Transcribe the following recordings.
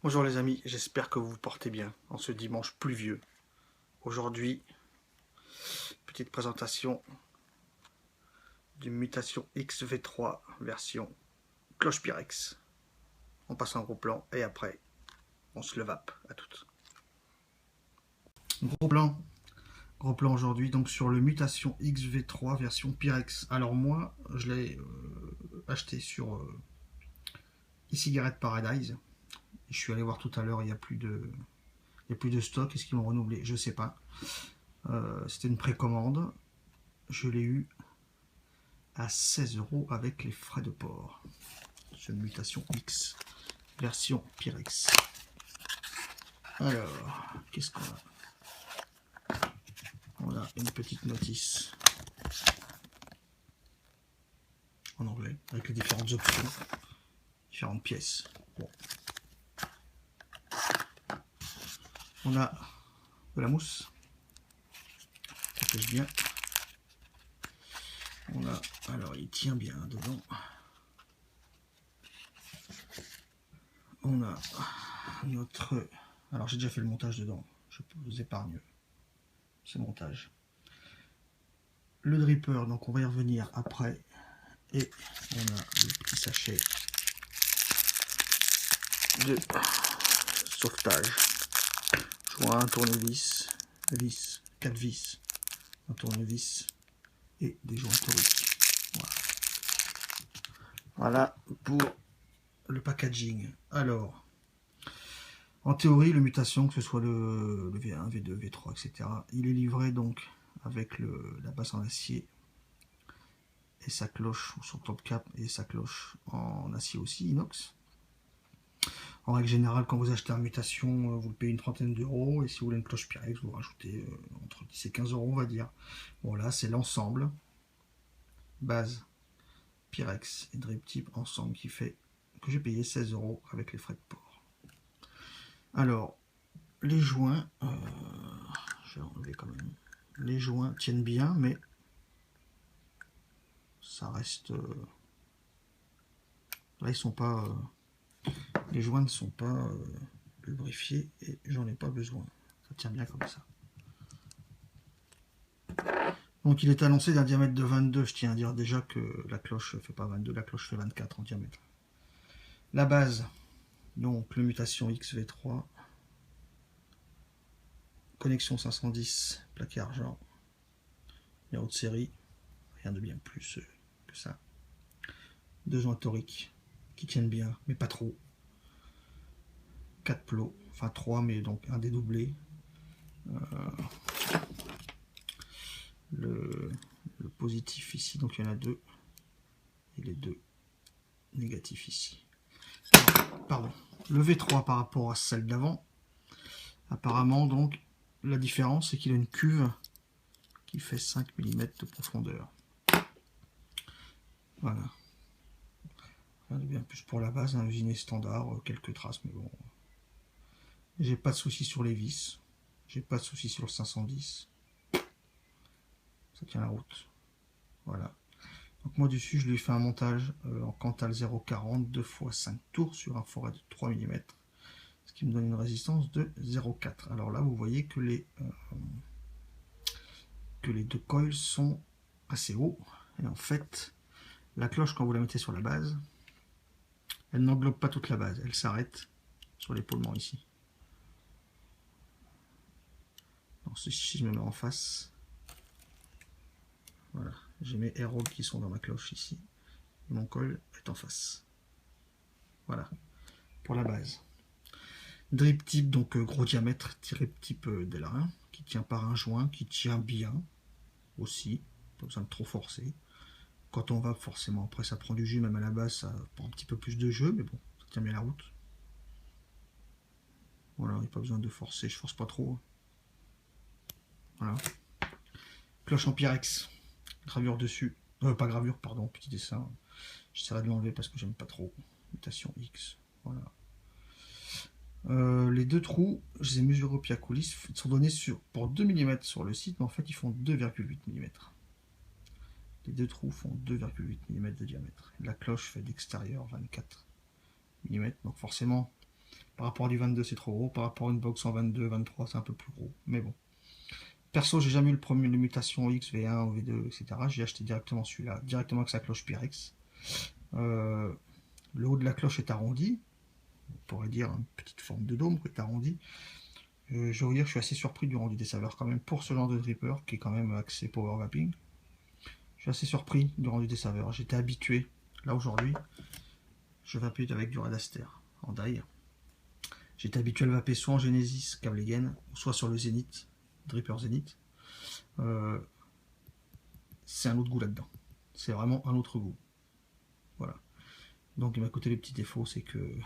Bonjour les amis, j'espère que vous vous portez bien en ce dimanche pluvieux. Aujourd'hui, petite présentation d'une mutation XV3 version cloche Pyrex. On passe en gros plan et après on se le vape à toutes. Gros plan aujourd'hui donc sur le mutation XV3 version Pyrex. Alors moi je l'ai acheté sur e-cigarette Paradise. Je suis allé voir tout à l'heure, il n'y a plus de stock. Est-ce qu'ils vont renouveler? Je sais pas. C'était une précommande. Je l'ai eu à 16 € avec les frais de port. C'est une mutation X, version Pyrex. Alors, qu'est-ce qu'on a? On a une petite notice en anglais, avec les différentes options, différentes pièces. Bon. On a de la mousse, ça pêche bien. On a, alors il tient bien dedans. On a notre, alors j'ai déjà fait le montage dedans, je vous épargne ce montage. Le dripper, donc on va y revenir après. Et on a le petit sachet de sauvetage. Joint, tournevis, vis, 4 vis, un tournevis et des joints toriques. Voilà pour le packaging. Alors, en théorie, le mutation, que ce soit le V1, V2, V3, etc., il est livré donc avec la base en acier et sa cloche, son top cap et sa cloche en acier aussi, inox. En règle générale, quand vous achetez un mutation, vous le payez une trentaine d'euros. Et si vous voulez une cloche Pyrex, vous rajoutez entre 10 et 15 euros, on va dire. Bon, là, c'est l'ensemble. Base, Pyrex et Drip Tip ensemble qui fait que j'ai payé 16 € avec les frais de port. Alors, les joints, je vais enlever quand même. Les joints tiennent bien, mais ça reste. Là, ils sont pas. Les joints ne sont pas lubrifiés et j'en ai pas besoin. Ça tient bien comme ça. Donc il est annoncé d'un diamètre de 22. Je tiens à dire déjà que la cloche ne fait pas 22, la cloche fait 24 en diamètre. La base, donc le mutation XV3. Connexion 510, plaqué argent. Numéro de série, rien de bien plus que ça. Deux joints toriques qui tiennent bien, mais pas trop. 4 plots, enfin 3, mais donc un dédoublé. Le positif ici, donc il y en a deux. Et les deux négatifs ici. Alors, pardon. Le V3 par rapport à celle d'avant. Apparemment, donc, la différence, c'est qu'il a une cuve qui fait 5 mm de profondeur. Voilà. Rien de bien plus pour la base, un usiné standard, quelques traces, mais bon. J'ai pas de soucis sur les vis. J'ai pas de soucis sur le 510. Ça tient la route. Voilà. Donc moi dessus, je lui ai fait un montage en Cantal 0,40, 2 x 5 tours sur un forêt de 3 mm. Ce qui me donne une résistance de 0,4. Alors là, vous voyez que les deux coils sont assez hauts. Et en fait, la cloche, quand vous la mettez sur la base, elle n'englobe pas toute la base. Elle s'arrête sur l'épaulement ici. Donc si je me mets en face, voilà, j'ai mes air rolls qui sont dans ma cloche ici. Et mon coil est en face. Voilà, pour la base. Drip tip, donc gros diamètre, drip tip Delrin, qui tient par un joint, qui tient bien aussi, pas besoin de trop forcer. Quand on va forcément, après ça prend du jus, même à la base ça prend un petit peu plus de jeu, mais bon, ça tient bien la route. Voilà, il n'y a pas besoin de forcer, je force pas trop. Voilà. Cloche en Pyrex, gravure dessus, pas gravure, pardon, petit dessin. J'essaierai de l'enlever parce que j'aime pas trop. Mutation X, voilà. Les deux trous, je les ai mesurés au Piacolis, ils sont donnés pour 2 mm sur le site, mais en fait ils font 2,8 mm. Les deux trous font 2,8 mm de diamètre. La cloche fait d'extérieur 24 mm, donc forcément Par rapport à du 22, c'est trop gros. Par rapport à une box en 22, 23, c'est un peu plus gros. Mais bon. Perso, j'ai jamais eu le mutation X, V1 ou V2, etc. J'ai acheté directement celui-là, directement avec sa cloche Pyrex. Le haut de la cloche est arrondi. On pourrait dire une petite forme de dôme qui est arrondi. Je veux dire, je suis assez surpris du rendu des saveurs quand même pour ce genre de dripper qui est quand même axé power vaping. Je suis assez surpris du rendu des saveurs. J'étais habitué. Là aujourd'hui, je vape avec du Radaster en die. J'étais habitué à le vaper soit en Genesis câble gain, soit sur le Zenith, dripper Zenith. C'est un autre goût là-dedans. C'est vraiment un autre goût. Voilà. Donc il m'a coûté les petits défauts, c'est que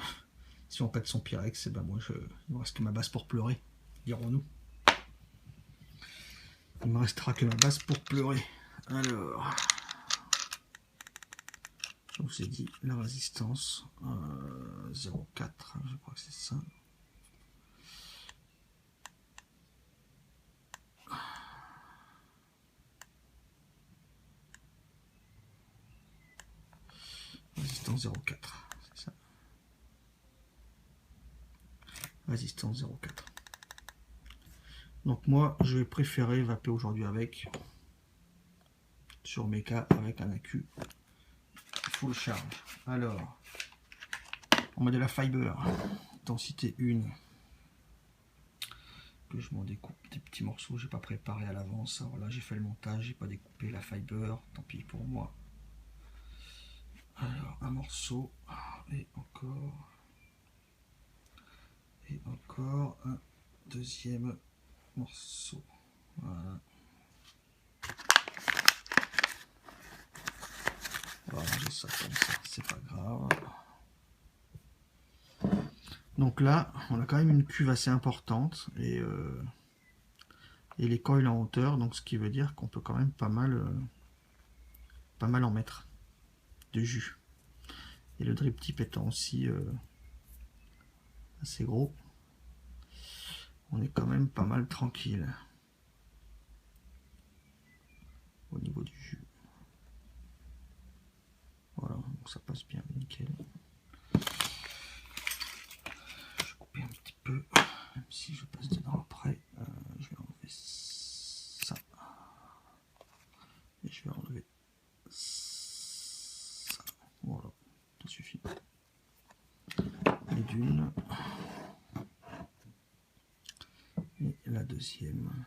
si on pète son Pyrex, et ben moi il me reste que ma base pour pleurer, dirons-nous. Il me restera que ma base pour pleurer. Alors, je vous ai dit la résistance 0,4, je crois que c'est ça. Résistance 0,4, c'est ça. Résistance 0,4. Donc moi, je vais préférer vaper aujourd'hui avec, sur mes cas, avec un accu full charge. Alors, on met de la fiber, densité 1, que je m'en découpe des petits morceaux, j'ai pas préparé à l'avance. Alors là, j'ai fait le montage, j'ai pas découpé la fiber, tant pis pour moi. Alors, un morceau, et encore un deuxième morceau. Voilà. On va ranger ça comme ça, c'est pas grave. Donc là, on a quand même une cuve assez importante et les coils en hauteur, donc ce qui veut dire qu'on peut quand même pas mal en mettre de jus. Et le drip tip étant aussi assez gros, on est quand même pas mal tranquille au niveau du jus. Voilà, donc ça passe bien, nickel. Je vais couper un petit peu, même si je passe dedans après. Je vais enlever ça. Et je vais enlever ça. Voilà, ça suffit. Et d'une. Et la deuxième.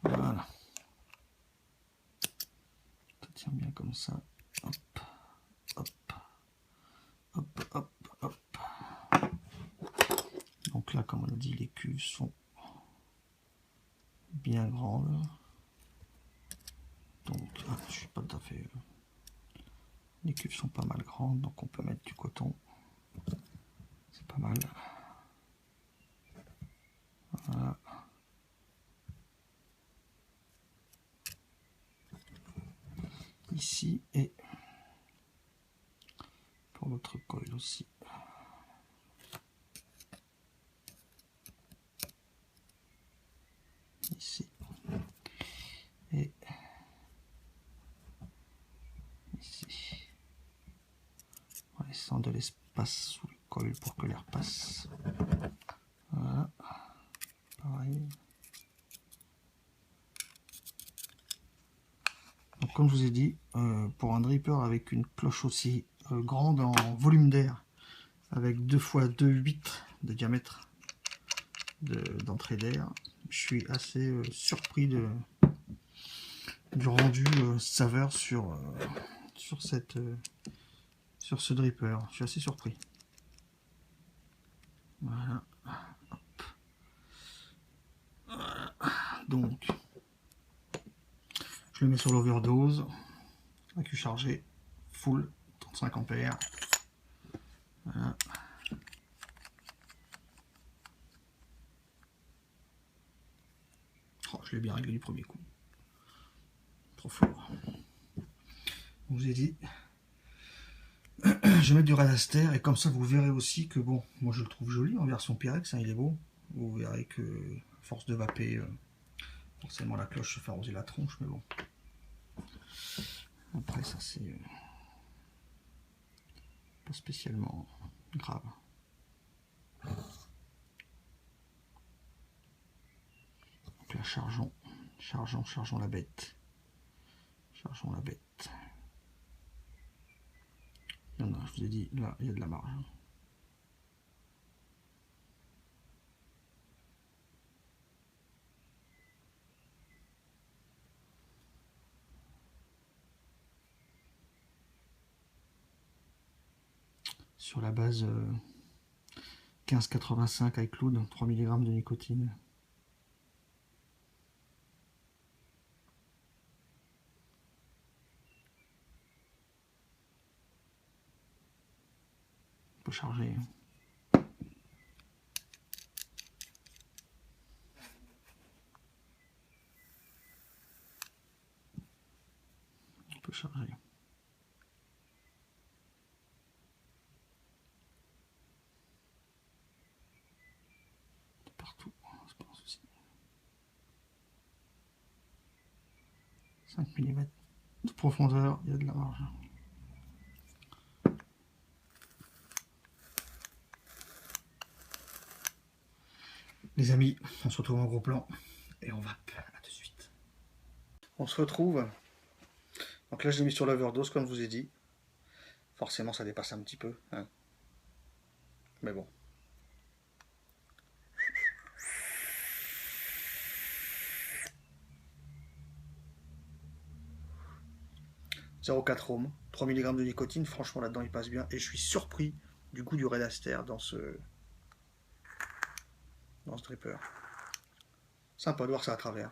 Voilà. Ça tient bien comme ça. Hop, hop, hop, hop, hop. Donc là, comme on a dit, les cuves sont bien grandes. Donc, je suis pas tout à fait. Les cuves sont pas mal grandes, donc on peut mettre du coton. C'est pas mal. Voilà. Ici et pour l'autre coil aussi. Ici et ici. En laissant de l'espace sous le coil pour que l'air passe. Voilà. Pareil. Donc, comme je vous ai dit, pour un dripper avec une cloche aussi grande en volume d'air, avec 2 x 2,8 de diamètre d'entrée d'air, je suis assez surpris du rendu saveur sur ce dripper. Je suis assez surpris. Voilà. Hop. Voilà. Donc, je le mets sur l'overdose, accu chargé, full, 35 ampères. Voilà. Oh, je l'ai bien réglé du premier coup. Trop fort. Je vous ai dit, je vais mettre du Radaster et comme ça vous verrez aussi que bon, moi je le trouve joli en version Pyrex, hein, il est beau. Vous verrez que force de vaper, forcément la cloche se fait arroser la tronche, mais bon. Après ça c'est pas spécialement grave. Donc là chargeons la bête. Chargeons la bête. Non, non, je vous ai dit, là, il y a de la marge. Sur la base 15,85 avec Cloud, 3 mg de nicotine. On peut charger. On peut charger. Partout, c'est pas un souci. 5 mm de profondeur, il y a de la marge. Les amis, on se retrouve en gros plan et on vape. À tout de suite. On se retrouve. Donc là, je l'ai mis sur l'overdose, comme je vous ai dit. Forcément, ça dépasse un petit peu. Hein. Mais bon. « 0,4 ohm, 3 mg de nicotine, franchement là-dedans il passe bien. Et je suis surpris du goût du Radaster dans ce dripper. Sympa de voir ça à travers.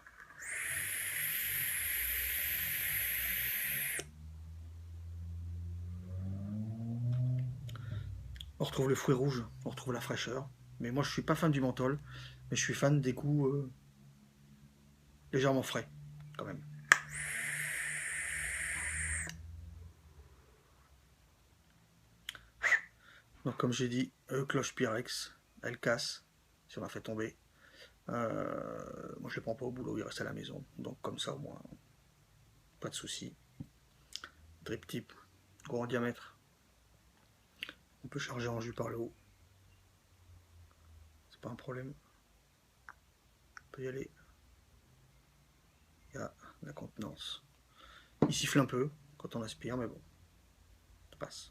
On retrouve le fruit rouge, on retrouve la fraîcheur. Mais moi je suis pas fan du menthol, mais je suis fan des goûts légèrement frais quand même. Donc comme j'ai dit, cloche Pyrex, elle casse si on la fait tomber. Moi je les prends pas au boulot, il reste à la maison. Donc comme ça au moins, pas de souci. Drip tip, gros en diamètre. On peut charger en jus par le haut. C'est pas un problème. On peut y aller. Il y a la contenance. Il siffle un peu quand on aspire, mais bon, ça passe.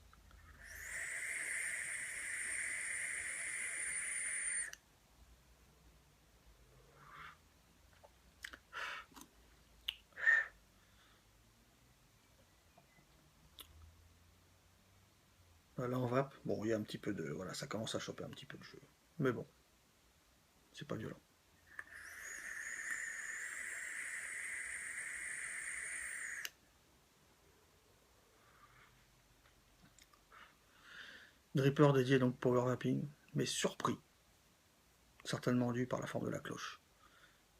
Là on vape, bon il y a un petit peu de... Voilà, ça commence à choper un petit peu de jeu. Mais bon, c'est pas violent. Dripper dédié donc power vaping, mais surpris, certainement dû par la forme de la cloche.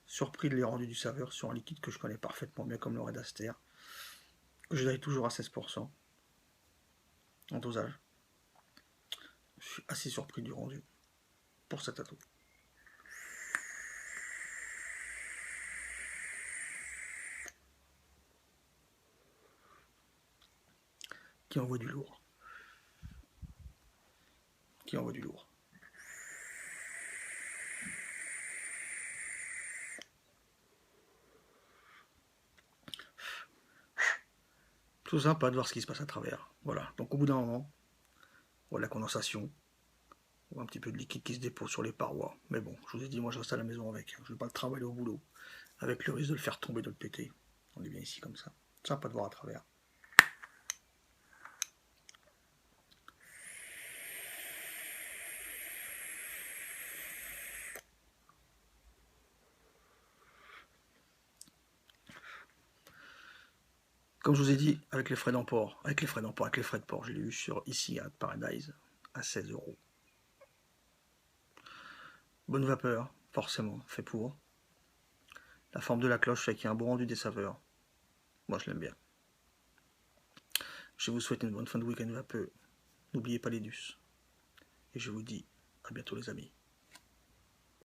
Surpris de l'érendu du saveur sur un liquide que je connais parfaitement bien comme le Radaster. Je dirais toujours à 16% en dosage. Je suis assez surpris du rendu pour cet atout. Qui envoie du lourd. Qui envoie du lourd. Tout sympa de voir ce qui se passe à travers. Voilà, donc au bout d'un moment, on voit la condensation, on voit un petit peu de liquide qui se dépose sur les parois. Mais bon, je vous ai dit, moi je reste à la maison avec. Je ne vais pas le travailler au boulot, avec le risque de le faire tomber, de le péter. On est bien ici comme ça. Sympa de voir à travers. Comme je vous ai dit, avec les frais d'emport, avec les frais de port, j'ai eu sur ici à Paradise à 16 €. Bonne vapeur, forcément, fait pour. La forme de la cloche fait qu'il y a un bon rendu des saveurs. Moi, je l'aime bien. Je vous souhaite une bonne fin de week-end vapeur. N'oubliez pas les dus. Et je vous dis à bientôt les amis.